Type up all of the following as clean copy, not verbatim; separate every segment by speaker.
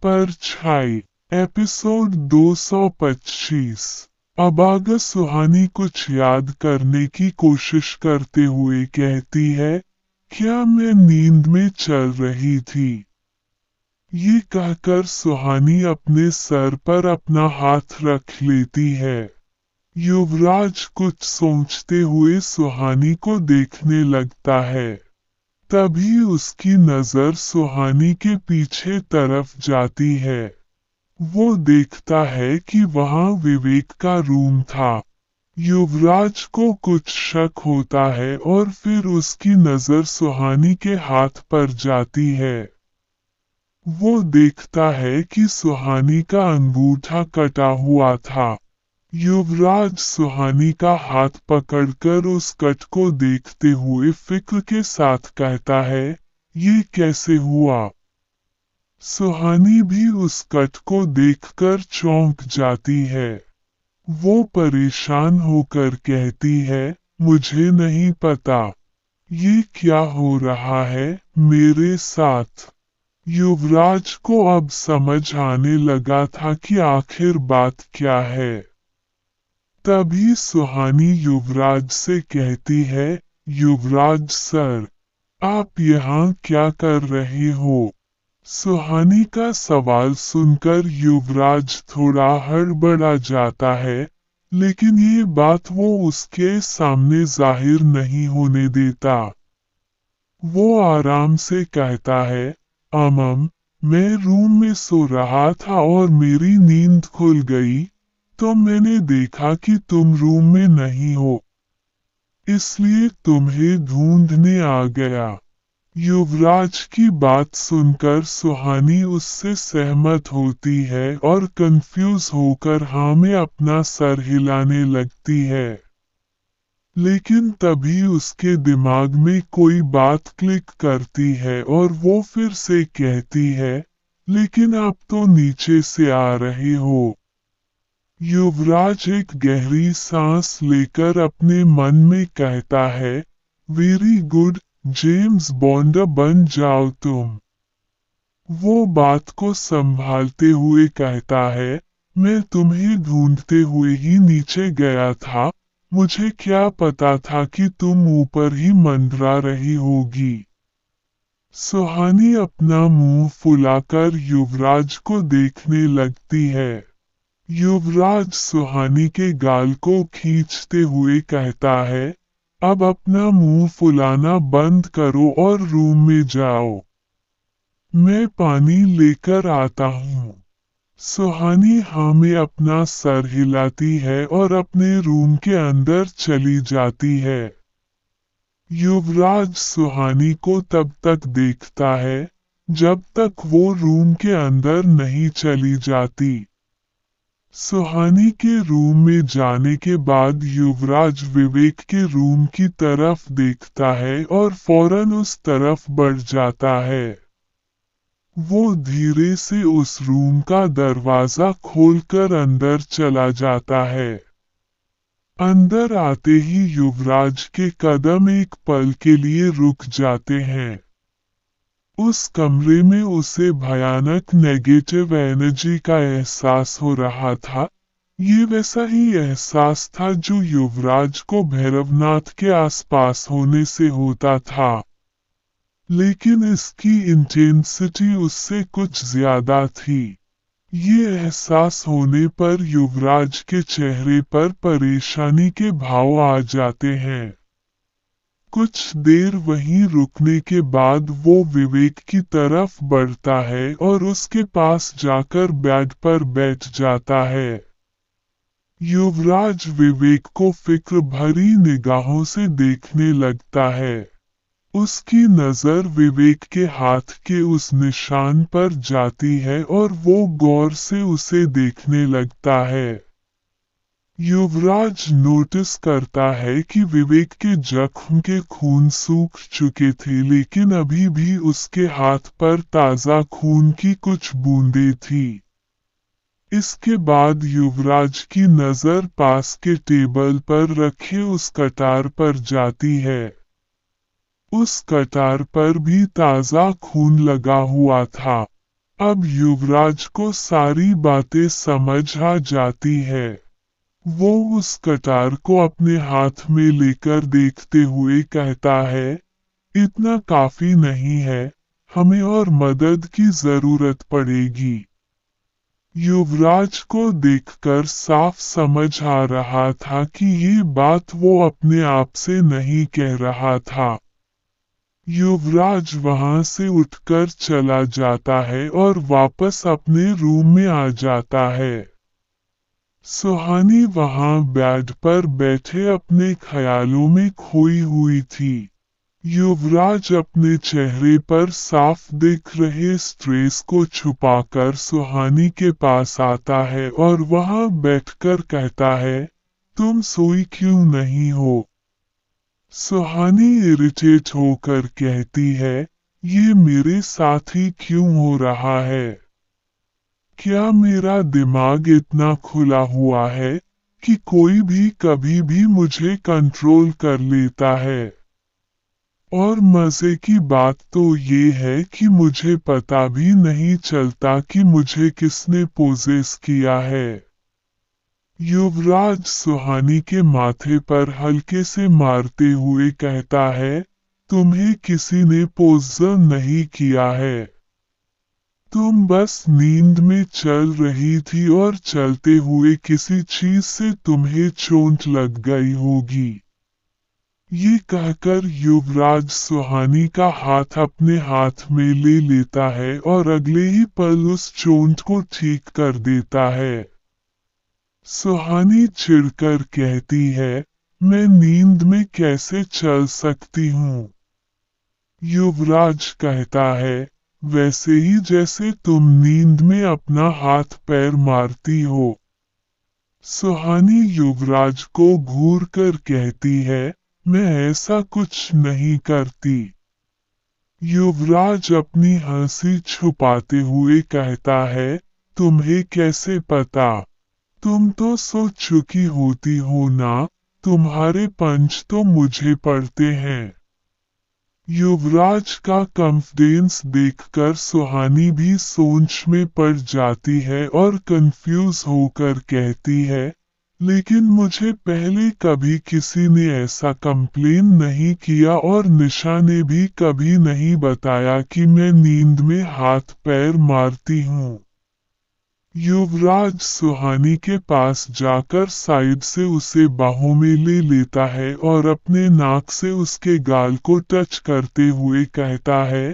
Speaker 1: परछाई एपिसोड 225। अबागा सुहानी कुछ याद करने की कोशिश करते हुए कहती है, क्या मैं नींद में चल रही थी? ये कहकर सुहानी अपने सर पर अपना हाथ रख लेती है। युवराज कुछ सोचते हुए सुहानी को देखने लगता है। तभी उसकी नजर सुहानी के पीछे तरफ जाती है। वो देखता है कि वहां विवेक का रूम था। युवराज को कुछ शक होता है और फिर उसकी नजर सुहानी के हाथ पर जाती है। वो देखता है कि सुहानी का अंगूठा कटा हुआ था। युवराज सुहानी का हाथ पकड़कर उस कट को देखते हुए फिक्र के साथ कहता है, ये कैसे हुआ? सुहानी भी उस कट को देखकर चौंक जाती है। वो परेशान होकर कहती है, मुझे नहीं पता। ये क्या हो रहा है मेरे साथ? युवराज को अब समझ आने लगा था कि आखिर बात क्या है। तभी सुहानी युवराज से कहती है, युवराज सर, आप यहाँ क्या कर रहे हो? सुहानी का सवाल सुनकर युवराज थोड़ा हड़बड़ा जाता है, लेकिन ये बात वो उसके सामने जाहिर नहीं होने देता। वो आराम से कहता है, अमम, मैं रूम में सो रहा था और मेरी नींद खुल गई, तो मैंने देखा कि तुम रूम में नहीं हो, इसलिए तुम्हें ढूंढने आ गया। युवराज की बात सुनकर सुहानी उससे सहमत होती है और कंफ्यूज होकर हाँ में अपना सर हिलाने लगती है। लेकिन तभी उसके दिमाग में कोई बात क्लिक करती है और वो फिर से कहती है, लेकिन आप तो नीचे से आ रहे हो। युवराज एक गहरी सांस लेकर अपने मन में कहता है, वेरी गुड, जेम्स बॉन्ड बन जाओ तुम। वो बात को संभालते हुए कहता है, मैं तुम्हें ढूंढते हुए ही नीचे गया था, मुझे क्या पता था कि तुम ऊपर ही मंडरा रही होगी। सुहानी अपना मुंह फुलाकर युवराज को देखने लगती है। युवराज सुहानी के गाल को खींचते हुए कहता है, अब अपना मुंह फुलाना बंद करो और रूम में जाओ। मैं पानी लेकर आता हूँ। सुहानी हाँ में अपना सर हिलाती है और अपने रूम के अंदर चली जाती है। युवराज सुहानी को तब तक देखता है जब तक वो रूम के अंदर नहीं चली जाती। सुहानी के रूम में जाने के बाद युवराज विवेक के रूम की तरफ देखता है और फौरन उस तरफ बढ़ जाता है। वो धीरे से उस रूम का दरवाजा खोलकर अंदर चला जाता है। अंदर आते ही युवराज के कदम एक पल के लिए रुक जाते हैं। उस कमरे में उसे भयानक नेगेटिव एनर्जी का एहसास हो रहा था। ये वैसा ही एहसास था जो युवराज को भैरवनाथ के आसपास होने से होता था, लेकिन इसकी इंटेंसिटी उससे कुछ ज्यादा थी। ये एहसास होने पर युवराज के चेहरे पर परेशानी के भाव आ जाते हैं। कुछ देर वहीं रुकने के बाद वो विवेक की तरफ बढ़ता है और उसके पास जाकर बेड पर बैठ जाता है। युवराज विवेक को फिक्र भरी निगाहों से देखने लगता है। उसकी नजर विवेक के हाथ के उस निशान पर जाती है और वो गौर से उसे देखने लगता है। युवराज नोटिस करता है कि विवेक के जख्म के खून सूख चुके थे, लेकिन अभी भी उसके हाथ पर ताजा खून की कुछ बूंदें थी। इसके बाद युवराज की नजर पास के टेबल पर रखे उस कटार पर जाती है। उस कटार पर भी ताजा खून लगा हुआ था। अब युवराज को सारी बातें समझ आ जाती है। वो उस कटार को अपने हाथ में लेकर देखते हुए कहता है, इतना काफी नहीं है, हमें और मदद की जरूरत पड़ेगी। युवराज को देखकर साफ समझ आ रहा था कि ये बात वो अपने आप से नहीं कह रहा था। युवराज वहां से उठकर चला जाता है और वापस अपने रूम में आ जाता है। सुहानी वहां बेड पर बैठे अपने ख्यालों में खोई हुई थी। युवराज अपने चेहरे पर साफ दिख रहे स्ट्रेस को छुपाकर सुहानी के पास आता है और वहां बैठकर कहता है, तुम सोई क्यों नहीं हो? सुहानी इरिटेट होकर कहती है, ये मेरे साथ ही क्यों हो रहा है? क्या मेरा दिमाग इतना खुला हुआ है कि कोई भी कभी भी मुझे कंट्रोल कर लेता है? और मजे की बात तो ये है कि मुझे पता भी नहीं चलता कि मुझे किसने पोजेस किया है। युवराज सुहानी के माथे पर हल्के से मारते हुए कहता है, तुम्हें किसी ने पोज़र नहीं किया है। तुम बस नींद में चल रही थी और चलते हुए किसी चीज से तुम्हें चोट लग गई होगी। ये कहकर युवराज सुहानी का हाथ अपने हाथ में ले लेता है और अगले ही पल उस चोट को ठीक कर देता है। सुहानी चिढ़कर कहती है, मैं नींद में कैसे चल सकती हूँ? युवराज कहता है, वैसे ही जैसे तुम नींद में अपना हाथ पैर मारती हो। सुहानी युवराज को घूर कर कहती है, मैं ऐसा कुछ नहीं करती। युवराज अपनी हंसी छुपाते हुए कहता है, तुम्हें कैसे पता? तुम तो सो चुकी होती हो ना, तुम्हारे पंच तो मुझे पड़ते हैं। युवराज का कॉन्फिडेंस देखकर सुहानी भी सोच में पड़ जाती है और कंफ्यूज होकर कहती है, लेकिन मुझे पहले कभी किसी ने ऐसा कंप्लेन नहीं किया और निशा ने भी कभी नहीं बताया कि मैं नींद में हाथ पैर मारती हूँ। युवराज सुहानी के पास जाकर साइड से उसे बाहों में ले लेता है और अपने नाक से उसके गाल को टच करते हुए कहता है,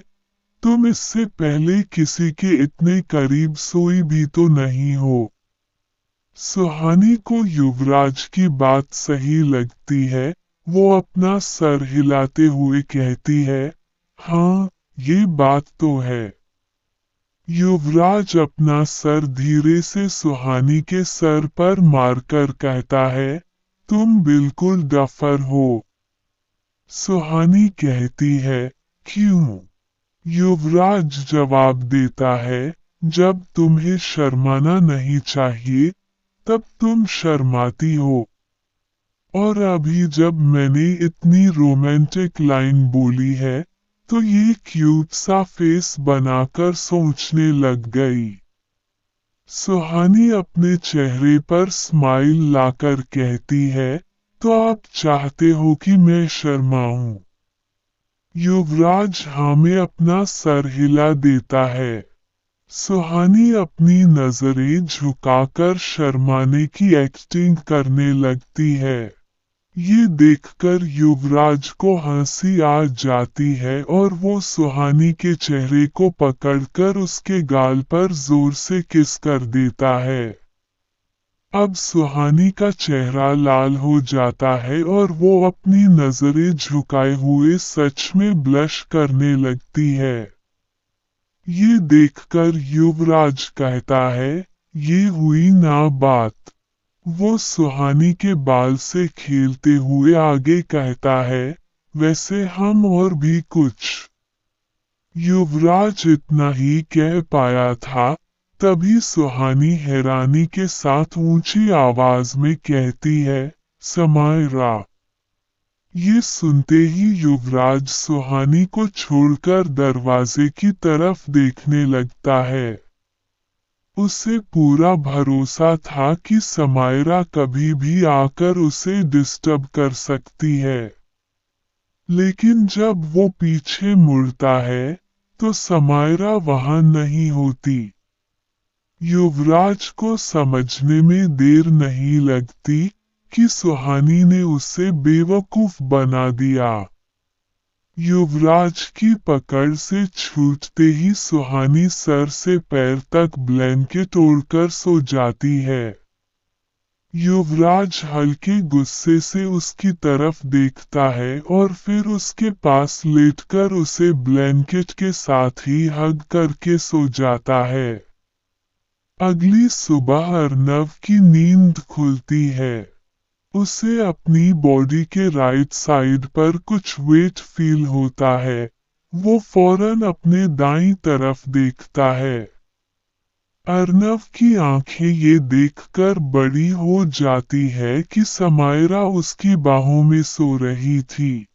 Speaker 1: तुम इससे पहले किसी के इतने करीब सोई भी तो नहीं हो। सुहानी को युवराज की बात सही लगती है। वो अपना सर हिलाते हुए कहती है, हाँ, ये बात तो है। युवराज अपना सर धीरे से सुहानी के सर पर मारकर कहता है, तुम बिल्कुल डफर हो। सुहानी कहती है, क्यों? युवराज जवाब देता है, जब तुम्हें शर्माना नहीं चाहिए, तब तुम शर्माती हो। और अभी जब मैंने इतनी रोमांटिक लाइन बोली है, तो ये क्यूट सा फेस बनाकर सोचने लग गई। सुहानी अपने चेहरे पर स्माइल लाकर कहती है, तो आप चाहते हो कि मैं शर्माऊं? युवराज हाँ में अपना सर हिला देता है। सुहानी अपनी नजरें झुकाकर शर्माने की एक्टिंग करने लगती है। ये देखकर युवराज को हंसी आ जाती है और वो सुहानी के चेहरे को पकड़कर उसके गाल पर जोर से किस कर देता है। अब सुहानी का चेहरा लाल हो जाता है और वो अपनी नजरें झुकाए हुए सच में ब्लश करने लगती है। ये देखकर युवराज कहता है, ये हुई ना बात। वो सुहानी के बाल से खेलते हुए आगे कहता है, वैसे हम और भी कुछ। युवराज इतना ही कह पाया था, तभी सुहानी हैरानी के साथ ऊंची आवाज में कहती है, समायरा। ये सुनते ही युवराज सुहानी को छोड़कर दरवाजे की तरफ देखने लगता है। उसे पूरा भरोसा था कि समायरा कभी भी आकर उसे डिस्टर्ब कर सकती है। लेकिन जब वो पीछे मुड़ता है तो समायरा वहां नहीं होती। युवराज को समझने में देर नहीं लगती कि सुहानी ने उसे बेवकूफ बना दिया। युवराज की पकड़ से छूटते ही सुहानी सर से पैर तक ब्लैंकेट ओढ़कर सो जाती है। युवराज हल्के गुस्से से उसकी तरफ देखता है और फिर उसके पास लेटकर उसे ब्लैंकेट के साथ ही हग करके सो जाता है। अगली सुबह अर्नव की नींद खुलती है। उसे अपनी बॉडी के राइट साइड पर कुछ वेट फील होता है। वो फौरन अपने दाईं तरफ देखता है। अर्नव की आंखें ये देखकर बड़ी हो जाती है कि समायरा उसकी बाहों में सो रही थी।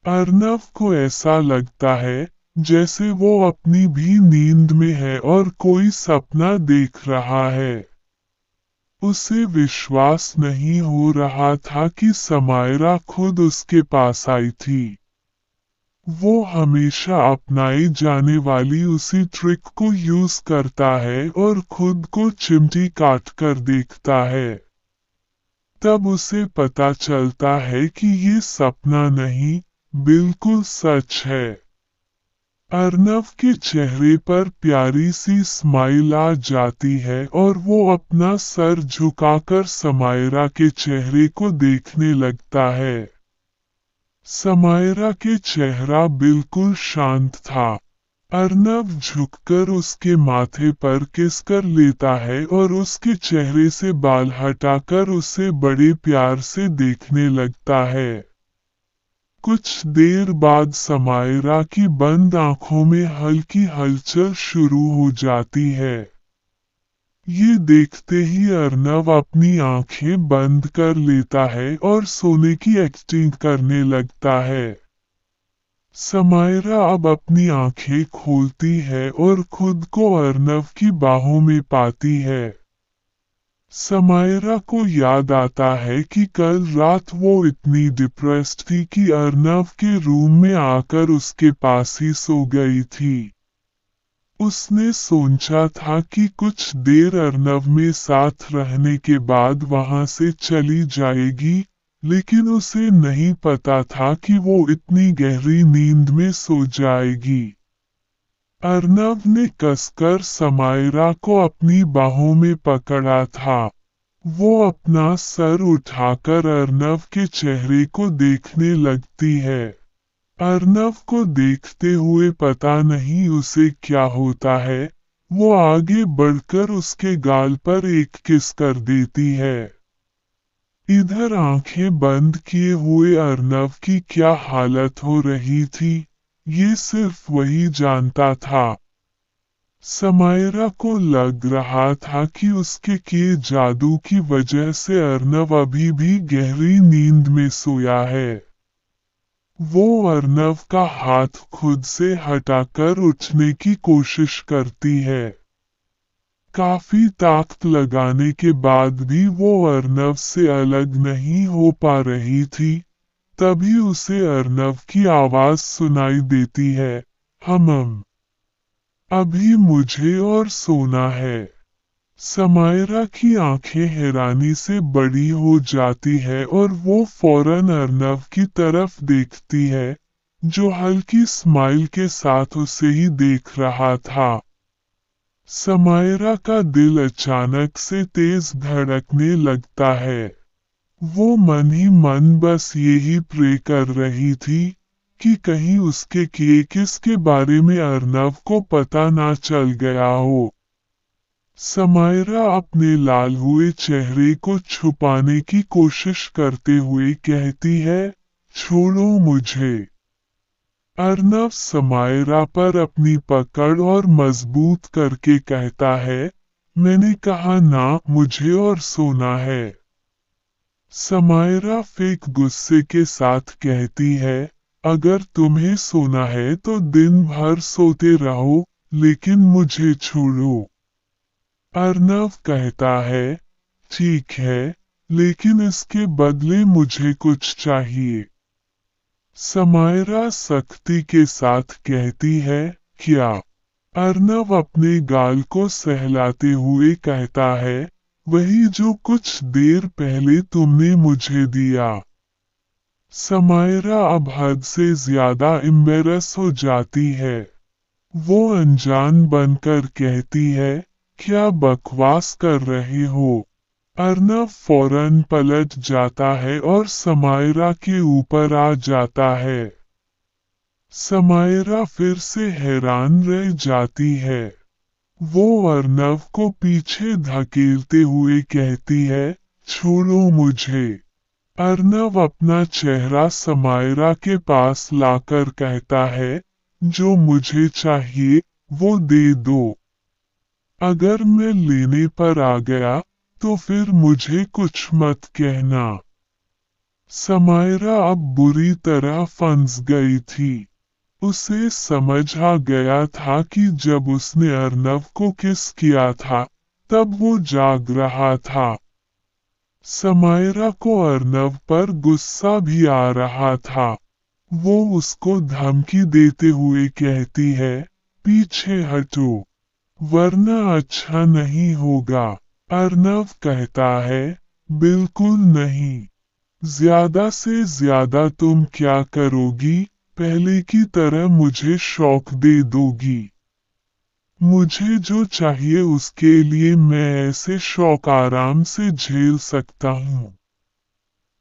Speaker 1: अर्नव को ऐसा लगता है जैसे वो अपनी भी नींद में है और कोई सपना देख रहा है। उसे विश्वास नहीं हो रहा था कि समायरा खुद उसके पास आई थी। वो हमेशा अपनाई जाने वाली उसी ट्रिक को यूज करता है और खुद को चिमटी काट कर देखता है। तब उसे पता चलता है कि ये सपना नहीं, बिल्कुल सच है। अर्नव के चेहरे पर प्यारी सी स्माइल आ जाती है और वो अपना सर झुकाकर समायरा के चेहरे को देखने लगता है। समायरा के चेहरा बिल्कुल शांत था। अर्नव झुककर उसके माथे पर किस कर लेता है और उसके चेहरे से बाल हटाकर उसे बड़े प्यार से देखने लगता है। कुछ देर बाद समायरा की बंद आंखों में हल्की हलचल शुरू हो जाती है। ये देखते ही अर्नव अपनी आंखें बंद कर लेता है और सोने की एक्टिंग करने लगता है। समायरा अब अपनी आंखें खोलती है और खुद को अर्नव की बाहों में पाती है। समायरा को याद आता है कि कल रात वो इतनी डिप्रेस्ड थी कि अर्नव के रूम में आकर उसके पास ही सो गई थी। उसने सोचा था कि कुछ देर अर्नव में साथ रहने के बाद वहां से चली जाएगी, लेकिन उसे नहीं पता था कि वो इतनी गहरी नींद में सो जाएगी। अर्नव ने कसकर समायरा को अपनी बाहों में पकड़ा था। वो अपना सर उठाकर अर्नव के चेहरे को देखने लगती है। अर्नव को देखते हुए पता नहीं उसे क्या होता है। वो आगे बढ़कर उसके गाल पर एक किस कर देती है। इधर आंखें बंद किए हुए अर्नव की क्या हालत हो रही थी, ये सिर्फ वही जानता था। समायरा को लग रहा था कि उसके किए जादू की वजह से अर्नव अभी भी गहरी नींद में सोया है। वो अर्नव का हाथ खुद से हटाकर उठने की कोशिश करती है। काफी ताकत लगाने के बाद भी वो अर्नव से अलग नहीं हो पा रही थी। तभी उसे अर्नव की आवाज सुनाई देती है, हमम। अभी मुझे और सोना है। समायरा की आंखें हैरानी से बड़ी हो जाती है और वो फौरन अर्नव की तरफ देखती है, जो हल्की स्माइल के साथ उसे ही देख रहा था। समायरा का दिल अचानक से तेज धड़कने लगता है। वो मन ही मन बस यही प्रे कर रही थी कि कहीं उसके किए किसके बारे में अर्नव को पता ना चल गया हो। समायरा अपने लाल हुए चेहरे को छुपाने की कोशिश करते हुए कहती है, छोड़ो मुझे। अर्नव समायरा पर अपनी पकड़ और मजबूत करके कहता है, मैंने कहा ना, मुझे और सोना है। समायरा फेक गुस्से के साथ कहती है, अगर तुम्हें सोना है तो दिन भर सोते रहो, लेकिन मुझे छोड़ो। अर्नव कहता है, ठीक है, लेकिन इसके बदले मुझे कुछ चाहिए। समायरा सख्ती के साथ कहती है, क्या? अर्नव अपने गाल को सहलाते हुए कहता है, वही जो कुछ देर पहले तुमने मुझे दिया। समायरा अब हद से ज्यादा एम्बेरस हो जाती है। वो अनजान बनकर कहती है, क्या बकवास कर रहे हो? अर्नव फौरन पलट जाता है और समायरा के ऊपर आ जाता है। समायरा फिर से हैरान रह जाती है। वो अर्नव को पीछे धकेलते हुए कहती है, छोड़ो मुझे। अर्नव अपना चेहरा समायरा के पास लाकर कहता है, जो मुझे चाहिए वो दे दो। अगर मैं लेने पर आ गया तो फिर मुझे कुछ मत कहना। समायरा अब बुरी तरह फंस गई थी। उसे समझ आ गया था कि जब उसने अर्नव को किस किया था तब वो जाग रहा था। समायरा को अर्नव पर गुस्सा भी आ रहा था। वो उसको धमकी देते हुए कहती है, पीछे हटो, वरना अच्छा नहीं होगा। अर्नव कहता है, बिल्कुल नहीं। ज्यादा से ज्यादा तुम क्या करोगी? पहले की तरह मुझे शौक दे दोगी। मुझे जो चाहिए उसके लिए मैं ऐसे शौक आराम से झेल सकता हूँ।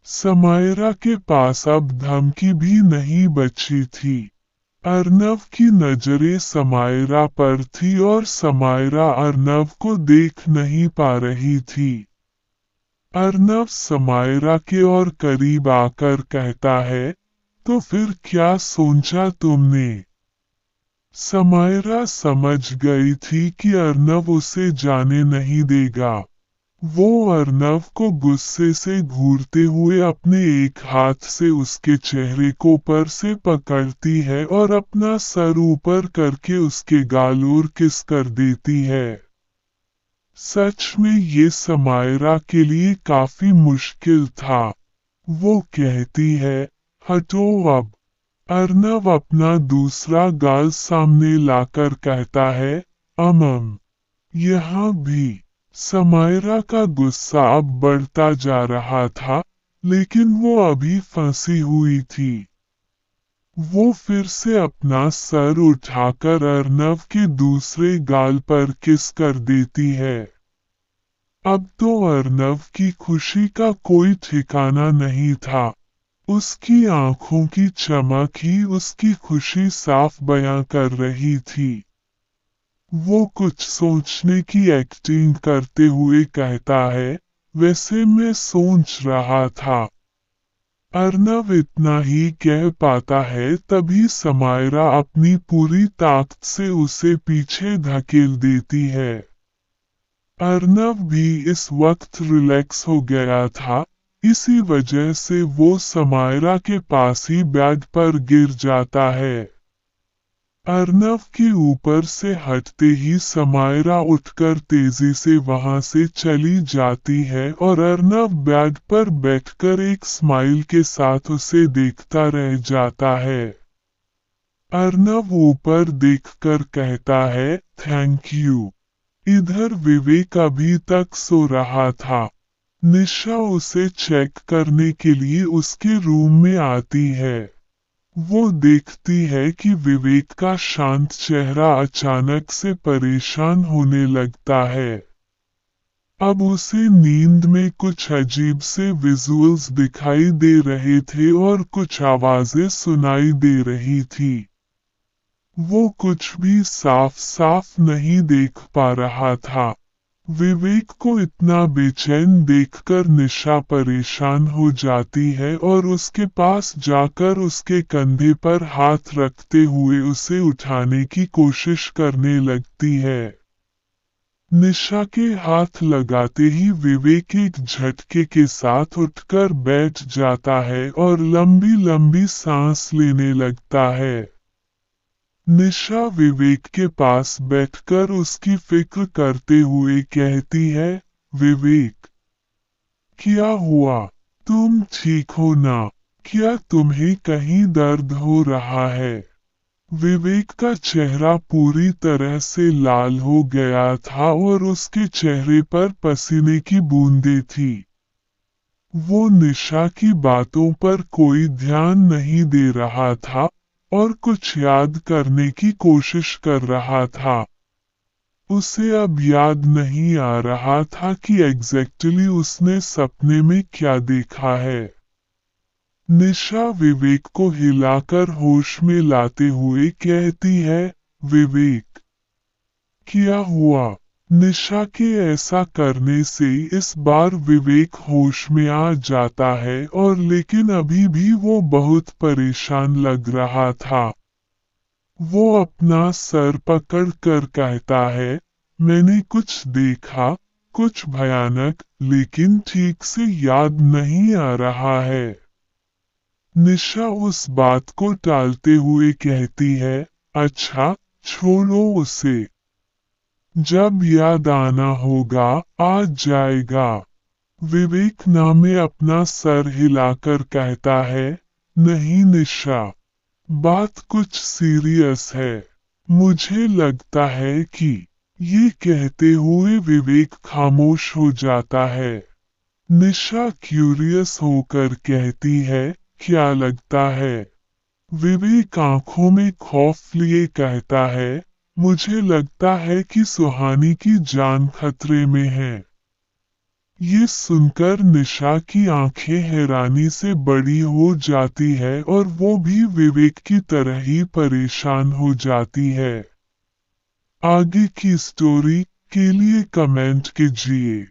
Speaker 1: समायरा के पास अब धमकी भी नहीं बची थी। अर्नव की नजरें समायरा पर थी और समायरा अर्नव को देख नहीं पा रही थी। अर्नव समायरा के और करीब आकर कहता है, तो फिर क्या सोचा तुमने? समायरा समझ गई थी कि अर्नव उसे जाने नहीं देगा। वो अर्नव को गुस्से से घूरते हुए अपने एक हाथ से उसके चेहरे को ऊपर से पकड़ती है और अपना सर ऊपर करके उसके गाल और किस कर देती है। सच में ये समायरा के लिए काफी मुश्किल था। वो कहती है, हटो अब। अर्नव अपना दूसरा गाल सामने लाकर कहता है, अमम। यहाँ भी समायरा का गुस्सा अब बढ़ता जा रहा था, लेकिन वो अभी फंसी हुई थी। वो फिर से अपना सर उठाकर अर्नव के दूसरे गाल पर किस कर देती है। अब तो अर्नव की खुशी का कोई ठिकाना नहीं था। उसकी आंखों की चमक ही उसकी खुशी साफ बयां कर रही थी। वो कुछ सोचने की एक्टिंग करते हुए कहता है, वैसे मैं सोच रहा था। अर्नव इतना ही कह पाता है तभी समायरा अपनी पूरी ताकत से उसे पीछे धकेल देती है। अर्नव भी इस वक्त रिलैक्स हो गया था, इसी वजह से वो समायरा के पास ही बेड पर गिर जाता है। अर्नव के ऊपर से हटते ही समायरा उठकर तेजी से वहां से चली जाती है और अर्नव बेड पर बैठकर एक स्माइल के साथ उसे देखता रह जाता है। अर्नव ऊपर देखकर कहता है, थैंक यू। इधर विवेक अभी तक सो रहा था। निशा उसे चेक करने के लिए उसके रूम में आती है। वो देखती है कि विवेक का शांत चेहरा अचानक से परेशान होने लगता है। अब उसे नींद में कुछ अजीब से विजुअल्स दिखाई दे रहे थे और कुछ आवाजें सुनाई दे रही थी। वो कुछ भी साफ साफ नहीं देख पा रहा था। विवेक को इतना बेचैन देखकर निशा परेशान हो जाती है और उसके पास जाकर उसके कंधे पर हाथ रखते हुए उसे उठाने की कोशिश करने लगती है। निशा के हाथ लगाते ही विवेक एक झटके के साथ उठकर बैठ जाता है और लंबी लंबी सांस लेने लगता है। निशा विवेक के पास बैठकर उसकी फिक्र करते हुए कहती है, विवेक, क्या हुआ? तुम ठीक हो ना? क्या तुम्हें कहीं दर्द हो रहा है? विवेक का चेहरा पूरी तरह से लाल हो गया था और उसके चेहरे पर पसीने की बूंदें थी। वो निशा की बातों पर कोई ध्यान नहीं दे रहा था और कुछ याद करने की कोशिश कर रहा था। उसे अब याद नहीं आ रहा था कि एग्जैक्टली उसने सपने में क्या देखा है। निशा विवेक को हिलाकर होश में लाते हुए कहती है, विवेक, क्या हुआ? निशा के ऐसा करने से इस बार विवेक होश में आ जाता है और लेकिन अभी भी वो बहुत परेशान लग रहा था। वो अपना सर पकड़ कर कहता है, मैंने कुछ देखा, कुछ भयानक, लेकिन ठीक से याद नहीं आ रहा है। निशा उस बात को टालते हुए कहती है, अच्छा, छोड़ो उसे। जब याद आना होगा, आ जाएगा। विवेक ना में अपना सर हिलाकर कहता है, नहीं निशा, बात कुछ सीरियस है। मुझे लगता है कि ये कहते हुए विवेक खामोश हो जाता है। निशा क्यूरियस होकर कहती है, क्या लगता है? विवेक आंखों में खौफ लिए कहता है, मुझे लगता है कि सुहानी की जान खतरे में है। ये सुनकर निशा की आंखें हैरानी से बड़ी हो जाती है और वो भी विवेक की तरह ही परेशान हो जाती है। आगे की स्टोरी के लिए कमेंट कीजिए।